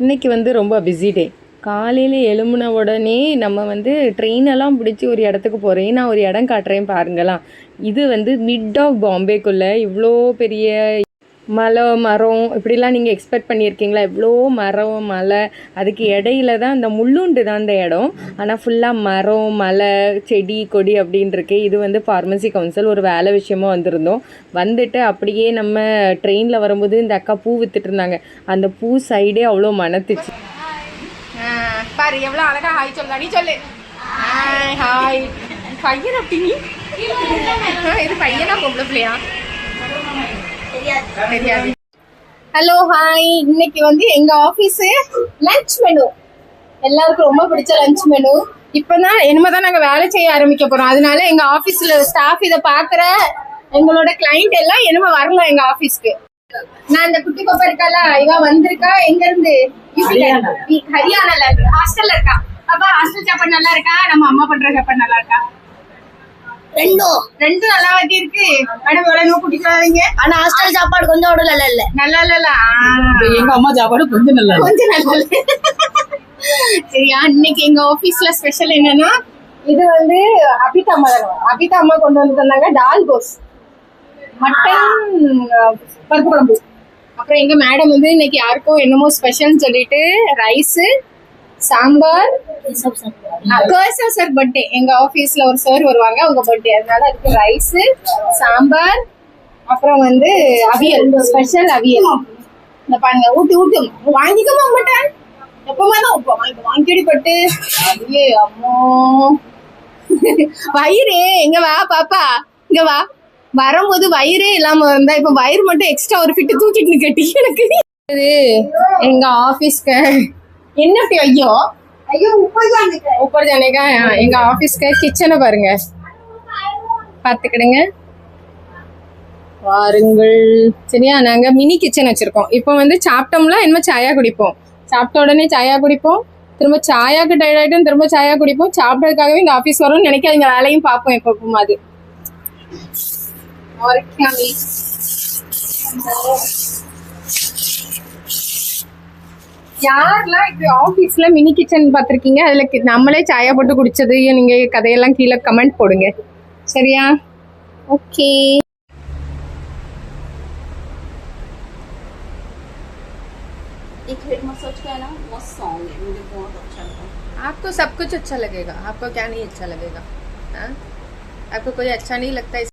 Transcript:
இன்றைக்கி வந்து ரொம்ப பிஸி டே. காலையில் எழும்புன உடனே நம்ம வந்து ட்ரெயினெல்லாம் பிடிச்சி ஒரு இடத்துக்கு போகிறேன். நான் ஒரு இடம் காட்டுறேன் பாருங்களாம். இது வந்து மிட் ஆஃப் பாம்பேக்குள்ளே இவ்வளோ பெரிய மலை மரம் இப்படிலாம் நீங்கள் எக்ஸ்பெக்ட் பண்ணியிருக்கீங்களா? இவ்வளோ மரம் மலை, அதுக்கு இடையில தான் இந்த முள்ளுண்டு தான் இந்த இடம். ஆனால் ஃபுல்லாக மரம் மலை செடி கொடி அப்படின்னு இருக்கு. இது வந்து ஃபார்மசி கவுன்சில் ஒரு வேலை விஷயமா வந்திருந்தோம். வந்துட்டு அப்படியே நம்ம ட்ரெயினில் வரும்போது இந்த அக்கா பூ வித்துட்டு இருந்தாங்க. அந்த பூ சைடே அவ்வளோ மணத்துச்சு. பாரு எவ்வளோ அழகா ஹாய் சொல்ல. நீ சொல்லு ஹாய் ஹாய். பையன் அப்படி நீ இது பையனா பொம்பளை பிள்ளையா தெரியாது. Hello hi. இன்னைக்கு வந்து எங்க ஆபீஸ் லஞ்ச் மெனு, எல்லாருக்கும் ரொம்ப பிடிச்ச லஞ்ச் மெனு. இப்பதான் என்னமோதான் நாங்க வேலை செய்ய ஆரம்பிக்க போறோம். அதனால எங்க ஆபீஸ்ல ஸ்டாஃப் இதை பாக்குற எங்களோட கிளைண்ட் எல்லாம் என்னமோ வரல எங்க ஆபீஸ்க்கு. நான் இந்த குட்டி பாப்பா இருக்கால, இவ வந்திருக்கா எங்க இருந்து? ஹரியானால இருக்கு, ஹாஸ்டல்ல இருக்கா. பாப்பா ஹாஸ்டல் சாப்பாடு நல்லா இருக்கா? நம்ம அம்மா பண்ற சாப்பாடு நல்லா இருக்கா? ரெண்டும் நல்லா வாட்டி இருக்கு. மேடம் எவ்வளவு குடிக்காதீங்க. ஆனா ஹாஸ்டல் சாப்பாடு கொஞ்சம் நல்லா இல்ல. நல்லா இல்ல. எங்க அம்மா சாப்பாடு கொஞ்சம் நல்லா இல்ல. சரியா, இன்னைக்கு எங்க ஆபீஸ்ல ஸ்பெஷல் என்னன்னா, இது வந்து அபிதா அம்மா கொண்டு வந்து தந்தாங்க டால் கோஸ், மட்டன் பருப்பு குழம்பு. அப்புறம் எங்க மேடம் வந்து இன்னைக்கு யாருக்கும் என்னமோ ஸ்பெஷல்னு சொல்லிட்டு ரைஸ் சாம்பார். சார் பர்த்டே, எங்க ஆபீஸ்ல ஒரு சார் வருவாங்க, அவங்க பர்த்டே, அதனால அதுக்கு ரைஸ் சாம்பார், அப்புறம் வந்து அவியல், ஸ்பெஷல் அவியல். இந்த பாருங்க, ஊட்டு வாங்கிக்க மாட்டேன், எப்பமா தான் வாங்கிப்பட்டு. ஐயே அம்மோ வயிறு எங்க வா பாப்பா, இங்க வா. வரும்போது வயிறே இல்லாம இருந்தா இப்ப வயிறு மட்டும் எக்ஸ்ட்ரா ஒரு ஃபிட்டு தூக்கிட்டு கட்டி எனக்கு. எங்க ஆபீஸ்க்கு என்ன ஐயோ ஐயோ ऊपर जाने का எங்க ஆபீஸ்க்கு கிச்சனை பாருங்க, பாத்துக்கிடுங்க பாருங்கள். சரியா, நாங்க மினி கிச்சன் வச்சிருக்கோம். இப்போ வந்து சாப்பிட்டோம்ல இனிமே சாயா குடிப்போம், சாப்பிட்ட உடனே சாயா குடிப்போம், திரும்ப சாயாக்கு டயர்ட் ஆயிட்டும் திரும்ப சாயா குடிப்போம். சாப்பிட்றதுக்காகவே இங்க ஆபீஸ் வரும்னு நினைக்காதீங்க, வேலையும் பார்ப்போம் எப்பவும். அது யாரெல்லாம் இப்ப ஆபீஸ்ல மினி கிச்சன் பாத்திருக்கீங்க, அதுல நம்மளே சாயா போட்டு குடிச்சது நீங்க கதையெல்லாம் கீழே கமெண்ட் போடுங்க. சரியா, ஓகே. एक हेड मसाज का है ना, मस्त सॉन्ग है, मुझे बहुत अच्छा लगा। आपको सब कुछ अच्छा लगेगा, आपको क्या नहीं अच्छा लगेगा? आपको कोई अच्छा नहीं लगता?